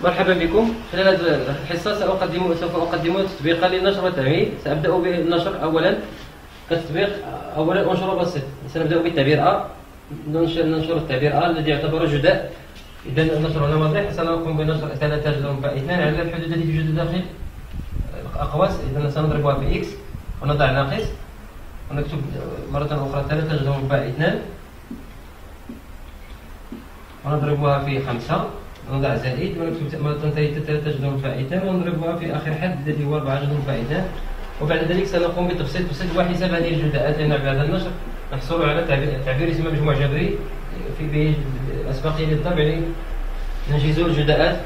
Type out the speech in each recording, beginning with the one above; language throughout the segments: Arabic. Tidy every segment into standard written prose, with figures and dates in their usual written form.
مرحبا بكم. خلال هذه الحصة سوف أقدم تطبيقا للنشر والتعميم. سأبدأ بالنشر أولا. كتطبيق أولا أنشر بسيط. سنبدأ بالتعبير أ. ننشر التعبير أ الذي يعتبر جداء. إذا النشر هنا واضح. سنقوم بنشر 3 على الحدود التي توجد داخل الأقواس. إذا سنضربها في إكس ونضع ناقص ونكتب مرة أخرى 3 ونضربها في 5 ونضع زائد ونكتب مرة ثالثة 3 ونضربها في آخر حد الذي هو 4 وبعد ذلك سنقوم بتبسيط وحساب هذه الجداءات، لأن بعد النشر نحصل على تعبير يسمى مجموع جبري في أسبقية للضرب، يعني ننجز الجداءات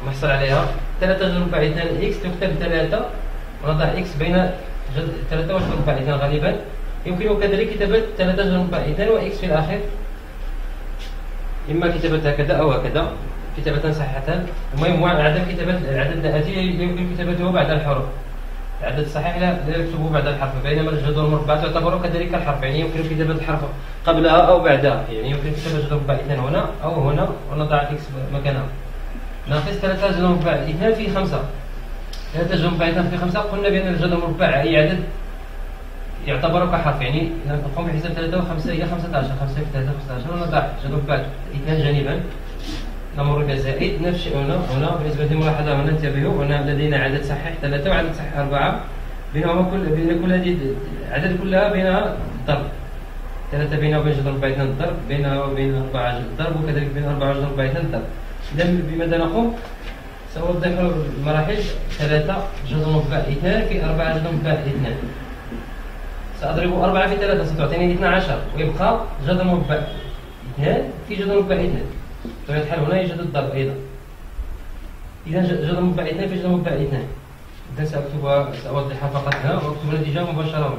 ونحصل عليها 3 إكس تكتب 3 ونضع إكس بين 3 و 2 غالبا. يمكن كذلك كتابة 3 وإكس في الآخر، إما كتابة هكذا أو هكذا، كتابة صحيحة. المهم العدد الآتي يمكن كتابته بعد الحروف. العدد الصحيح لا يكتبه بعد الحرف، بينما الجدول المربع تعتبر كذلك الحرف، يعني يمكن كتابة الحرف قبلها أو بعدها، يعني يمكن كتابة جدول مربع 2 هنا أو هنا ونضع إكس مكانها. ناقص 3 في 5. 3 في 5 قلنا بأن الجدول المربع أي عدد يعتبر كحرف، يعني نقوم بحساب 3 و5 هي 15. 5 في 3 15 ونضع جدول مربع 2 جانبا، نمر بزائد. نفس الشيء هنا بالنسبة للملاحظة هنا انتبهوا، هنا لدينا عدد صحيح 3 وعدد صحيح 4، بينهما بين كل هذه العدد كلها بينها ضرب. 3 بينها وبين جذر مربع 2 ضرب، بينها وبين 4 ضرب، وكذلك بين 4 وجذر مربع 2 ضرب. إذا بماذا نقوم؟ سأوضح المراحل. 3 جذر مربع 2 في 4 جذر مربع 2. سأضرب 4 في 3 ستعطيني 12، ويبقى جذر مربع 2 في جذر مربع 2. بطبيعة الحال هنا يوجد الضرب أيضا. إذا جذر مربع 2 في جذر مربع 2. إذا سأوضحها فقط هنا وأكتب النتيجة مباشرة.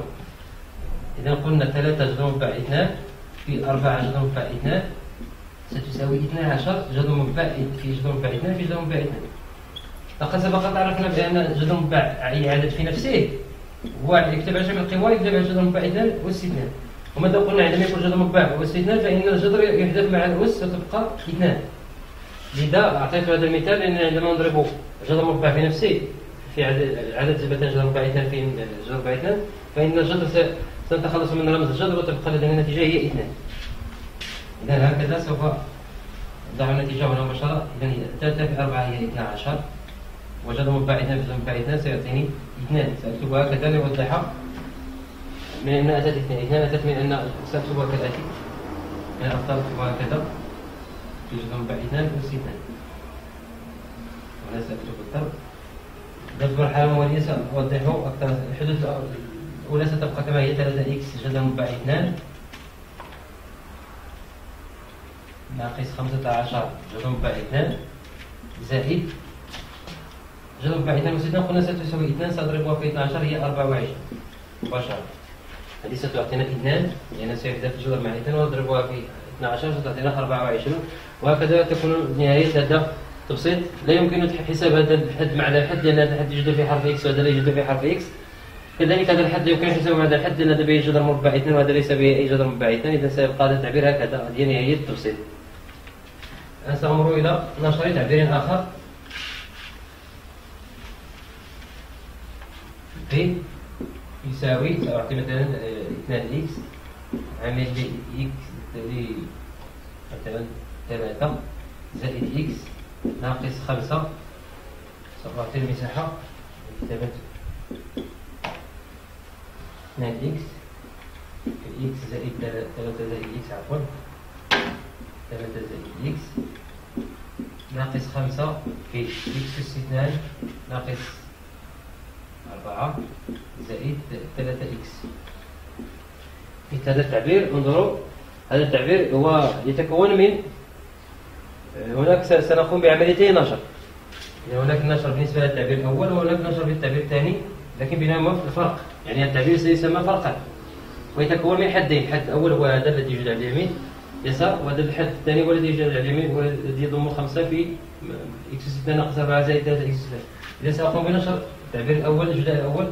إذا قلنا 3 جذر مربع 2 في 4 جذر مربع 2 ستساوي 12 جذر مربع في جذر مربع 2 في جذر مربع 2. لقد سبق عرفنا بأن جذر مربع أي عدد في نفسه هو يكتب على جميع القوى، يكتب على جذر مربع 2 والاستثناء. وماذا قلنا عندما يكون جذر مربع واستثناء فإن الجذر يحذف مع الأس ستبقى 2. لذا أعطيت هذا المثال لأن عندما نضرب جذر مربع في نفسه في عدد مثلا جذر مربع 2 في جذر مربع 2 فإن الجذر سنتخلص من رمز الجذر وتبقى لدينا النتيجة هي 2. إذا هكذا سوف نضع النتيجة هنا مباشرة. إذا 3 في 4 هي 12 وجذر مربع 2 في جذر مربع 2 سيعطيني 2. سأكتبها هكذا لأوضحها. من أن أتت 2 أتت من أن سأكتبها كالآتي. أنا أختار أكتبها هكذا في جذر مربع 2 واستثناء. وهنا سأكتب الضرب. ضرب الحالة الموالية سأوضحه أكثر. الحدود الأولى ستبقى كما هي 3 إكس جذر مربع 2 ناقص 15 جذر مربع 2 زائد جذر مربع 2 واستثناء قلنا ستساوي 2. سأضربها في 12 هي 24 مباشرة. هذه ستعطينا 2 لأن سيحدث الجذر مع 2 ونضربها في 12 ستعطينا 24. وهكذا تكون نهاية هذا التبسيط. لا يمكن حساب هذا الحد مع هذا الحد لأن هذا الحد يوجد في حرف إكس وهذا لا يوجد في حرف إكس. كذلك هذا الحد يمكن حسابه مع هذا الحد لأن هذا به جذر مربع 2 وهذا ليس به أي جذر مربع 2. إذا سيبقى هذا التعبير هكذا. هذه نهاية التبسيط. الآن سأمر إلى نشر تعبير آخر. P يساوي سأعطي مثلا 2 إكس عامل إكس مثلا 3 زائد إكس ناقص 5. سأعطي المساحة كتابة 2 إكس في إكس زائد 3 زائد إكس عفوا 3 زائد إكس ناقص 5 في إكس استثناء ناقص 4 زائد 3 إكس. في هذا التعبير انظروا، هذا التعبير هو يتكون من هناك سنقوم بعمليتين نشر. هناك نشر بالنسبة للتعبير الأول وهناك نشر بالتعبير الثاني، لكن بينهما فرق. يعني التعبير سيسمى فرقا ويتكون من حدين. الحد الأول هو هذا الذي يوجد على اليمين يسار، وهذا الحد الثاني هو الذي يوجد على اليمين هو الذي يضم 5 في إكس استثناء ناقص 4 زائد 3 إكس استثناء. إذا سأقوم بنشر التعبير الأول الجزء الأول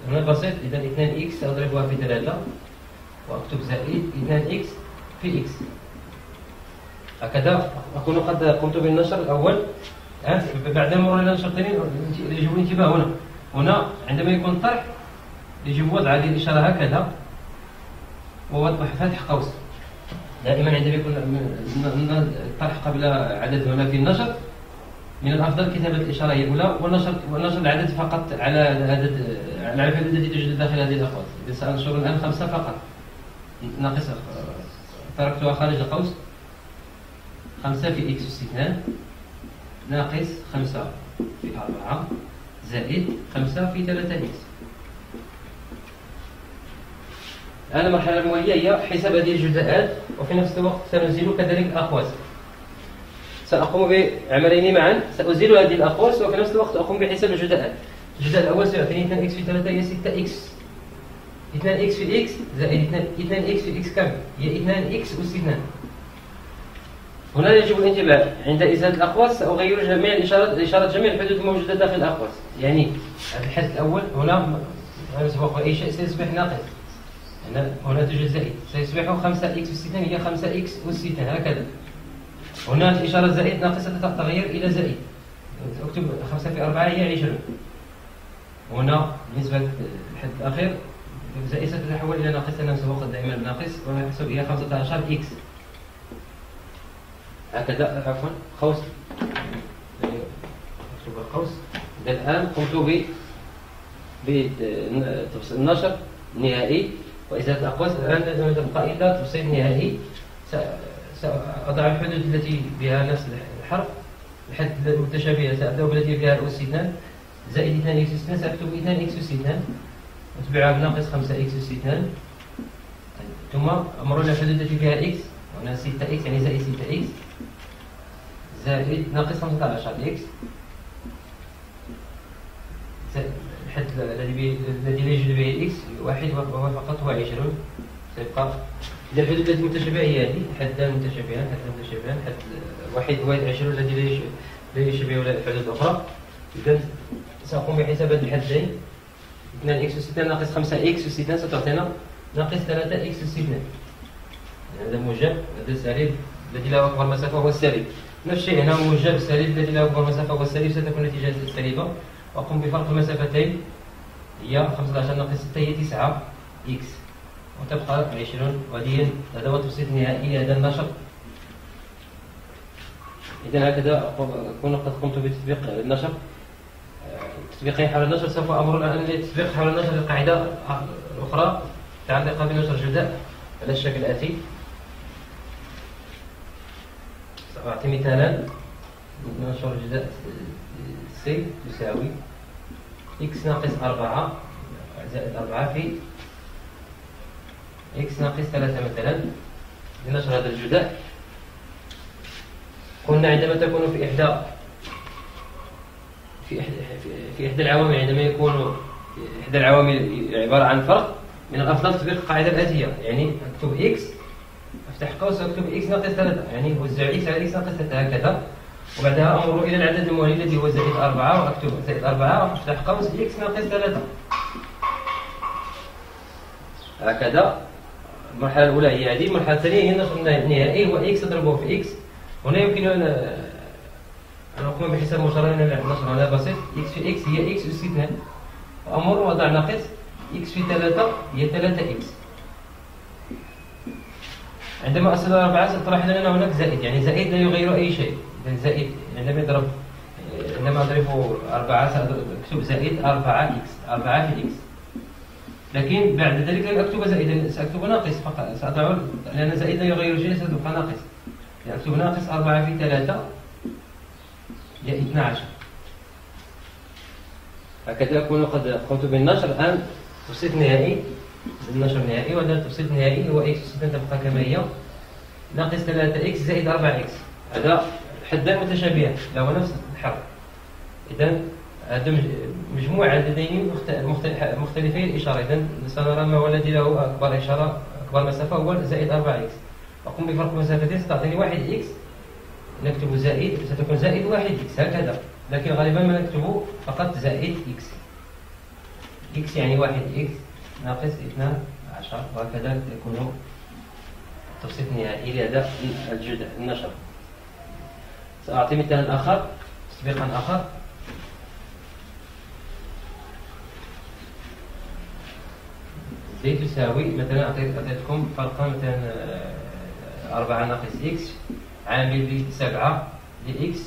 هنا بسيط. إذا 2 إكس أضربها في 3 وأكتب زائد 2 إكس في إكس. هكذا أكون قد قمت بالنشر الأول بعد مرور على الشرطين يجب الانتباه هنا. هنا عندما يكون الطرح يجب وضع هذه الإشارة هكذا ووضع فتح قوس. دائما عندما يكون الطرح قبل عدد هنا في النشر من الأفضل كتابة الإشارة هي الأولى والنشر العدد فقط على الحدود التي توجد داخل هذه الأقواس. إذا سأنشر الآن 5 فقط ناقص تركتها خارج القوس 5 في إكس استثناء ناقص 5 في 4 زائد 5 في 3 إكس. الآن المرحلة الموالية هي حساب هذه الجزاءات وفي نفس الوقت سنزيل كذلك الأقواس. سأقوم بعملين معا، سأزيل هذه الأقواس وفي نفس الوقت أقوم بحساب الجزاءات. الجزاء الأول سيعطيني 2 إكس في 3 هي 6 إكس. 2 إكس في إكس زائد 2 إكس في إكس كامل هي 2 إكس أس 2. هنا يجب الانتباه عند إزالة الأقواس سأغير جميع إشارة جميع الحدود الموجودة داخل الأقواس. يعني هذا الحد الأول هنا سوف أي شيء سيصبح ناقص. هنا توجد زائد سيصبح 5 إكس أس 2 هي 5 إكس أس 2 هكذا. هنا الإشارة زائد ناقصة تتغير إلى زائد. أكتب 5 في 4 هي 20. هنا بالنسبة للحد الأخير زائد ستتحول إلى ناقص لأنها سوف دائما ناقص ونحسب هي 15 إكس. هكذا عفوا قوس أكتب القوس. الآن قمت بالنشر النهائي وإزالة الأقواس. الآن لازم تبقى إلا تفصيل نهائي. سأضع الحدود التي بها نفس الحرف. الحد المتشابهة سأبدأ بالتي بها الأس 2 زائد 2 إكس أس 2 سأكتب 2 إكس أس 2 أتبعها بناقص 5 إكس أس 2 ثم أمر إلى الحدود التي بها إكس هنا 6 إكس يعني زائد 6 إكس زائد ناقص 15 إكس. الحد الذي لا يوجد به إكس واحد وهو فقط هو 20 سيبقى. إذا الحدود التي متشابهة هي هذه حدان متشابهان حد واحد هو 20 الذي لا يشبه الحدود الأخرى. إذا سأقوم بحساب هذه الحدين 2 إكس أس 2 ناقص 5 إكس أس 2 ستعطينا ناقص 3 إكس أس 2. هذا موجب هذا السالب الذي له أكبر مسافة هو السالب. نفس الشيء هنا موجب السالب الذي له أكبر مسافة هو السالب ستكون نتيجة سالبة. وأقوم بفرق المسافتين هي 15 ناقص 6 هي 9 إكس وتبقى 20 وهذه هذا هو التبسيط النهائي لهذا النشر. إذا هكذا أكون قد قمت بتطبيق النشر. تطبيقي حول النشر سوف أمر الآن للتطبيق حول النشر القاعدة الأخرى متعلقة بنشر جزاء على الشكل الآتي. سأعطي مثالا. نشر جزاء سي تساوي إكس ناقص 4 زائد 4 في إكس ناقص 3 مثلا. لنشر هذا الجزاء قلنا عندما تكون في إحدى العوامل عندما يكون إحدى العوامل عبارة عن فرق من الأفضل تطبيق القاعدة الآتية. يعني أكتب إكس أفتح قوس وأكتب إكس ناقص 3 يعني وزع إكس على إكس ناقص 3 هكذا. وبعدها أمر إلى العدد الموالي الذي هو زائد 4 وأكتب زائد 4 وأفتح قوس إكس ناقص 3 هكذا. المرحلة الأولى هي هذه. المرحلة الثانية هي النشر النهائي وإكس أضربه في إكس. هنا يمكن أن أقوم بحساب مشاركة النشر هذا بسيط. إكس في إكس هي إكس أس 2 وأمر وضع ناقص إكس في 3 هي 3 إكس. عندما أصل 4 ستلاحظ لنا هناك زائد يعني زائد لا يغير أي شيء. إذا زائد عندما أضربه 4 سأكتب زائد 4 إكس 4 في إكس. لكن بعد ذلك لن أكتب زائدا سأكتب ناقص فقط سأضع لأن زائد لا يغير شيء ستبقى ناقص. أكتب ناقص 4 في 3 هي 12. هكذا أكون قد قمت بالنشر. الآن تبسيط نهائي النشر النهائي وهذا التبسيط النهائي هو إكس تبقى كما هي ناقص 3 إكس زائد 4 إكس. هذا حدان متشابهان له نفس الحرف. إذا هذا مجموع عددين مختلفي الإشارة. إذا سنرى ما هو الذي له أكبر إشارة أكبر مسافة هو زائد 4 إكس. أقوم بفرق المسافتين ستعطيني 1 إكس نكتب زائد ستكون زائد 1 إكس هكذا. لكن غالبا ما نكتب فقط زائد إكس. إكس يعني 1 إكس ناقص 12 وهكذا يكون تبسيط نهائي لهذا الجزء النشر. سأعطي مثال آخر. تطبيقا آخر. زي تساوي مثلا أعطيتكم فرقا مثلا 4 ناقص إكس عامل ب7 لإكس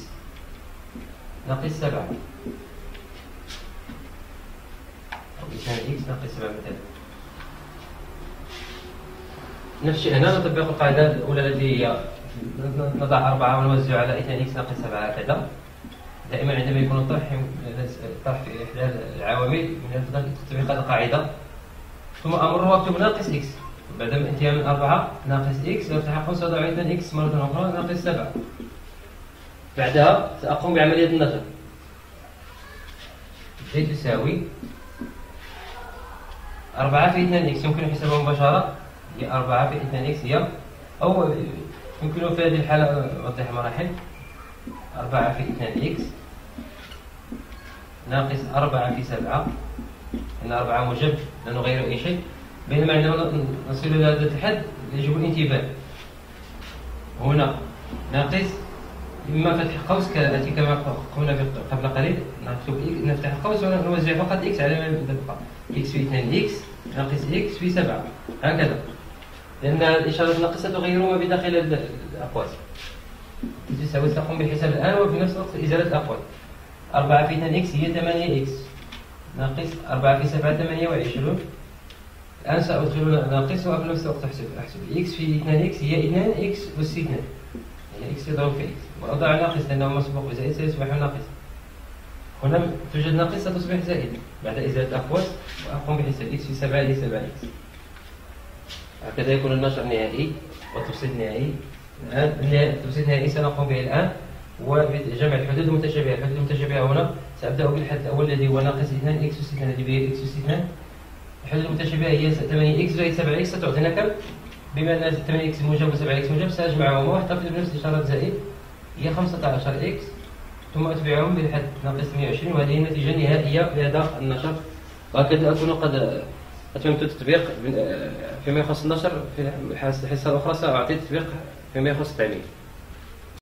ناقص 7 أو إثنان إكس ناقص 7 مثلا. نفس الشيء هنا نطبق القاعدة الأولى التي هي نضع 4 ونوزع على 2 إكس ناقص 7 هكذا. دائما عندما يكون الطرح في إحدى العوامل من الأفضل تطبيق هذه القاعدة، ثم أمر واكتب ناقص إكس بعد الانتهاء من 4 ناقص إكس وارتحاق سأضع 2 إكس مرة أخرى ناقص 7. بعدها سأقوم بعملية النشر هي تساوي 4 في 2 إكس يمكن حسابها مباشرة، هي 4 في 2 إكس هي، أو يمكن في هذه الحالة نوضح مراحل. 4 في 2 إكس ناقص 4 في 7، إن 4 موجب لا نغير أي شيء، بينما عندما نصل إلى هذا الحد يجب الانتباه. هنا ناقص إما فتح قوس كالتي كما قلنا قبل قليل، نفتح القوس ونوزع فقط إكس على ما يبقى، إكس في 2 إكس ناقص إكس في 7 هكذا، لأن الإشارة الناقصة تغير ما بداخل الأقواس. تساوي تقوم بالحساب الآن وفي نفس الوقت إزالة الأقوال. 4 في 2 إكس هي 8 إكس ناقص 4 في 7 28. الآن سأدخل ناقص وفي نفس الوقت أحسب إكس في 2 إكس هي 2 إكس أس 2، يعني إكس يضرب في إكس وأضع ناقص لأنه مسبوق بزائد سيصبح ناقص. هنا توجد ناقص ستصبح زائد بعد إزالة الأقواس، وأقوم بحساب إكس في 7 هي 7 إكس. هكذا يكون النشر نهائي والتبسيط نهائي. الآن التبسيط النهائي سنقوم به الآن وبجمع الحدود المتشابهة. الحدود المتشابهة هنا سأبدأ بالحد الأول الذي هو ناقص 2 إكس أس 2 الذي به إكس أس 2. الحدود المتشابهة هي 8 إكس زائد 7 إكس ستعطينا كم؟ بما أن 8 إكس موجب و 7 إكس موجب سأجمعهم وأحتفظ بنفس الإشارة زائد هي 15 إكس، ثم أتبعهم بالحد ناقص 120، وهذه النتيجة النهائية لهذا النشر. وهكذا أكون قد أتممت التطبيق فيما يخص النشر. في الحصة الأخرى سأعطي التطبيق فيما يخص التعليم.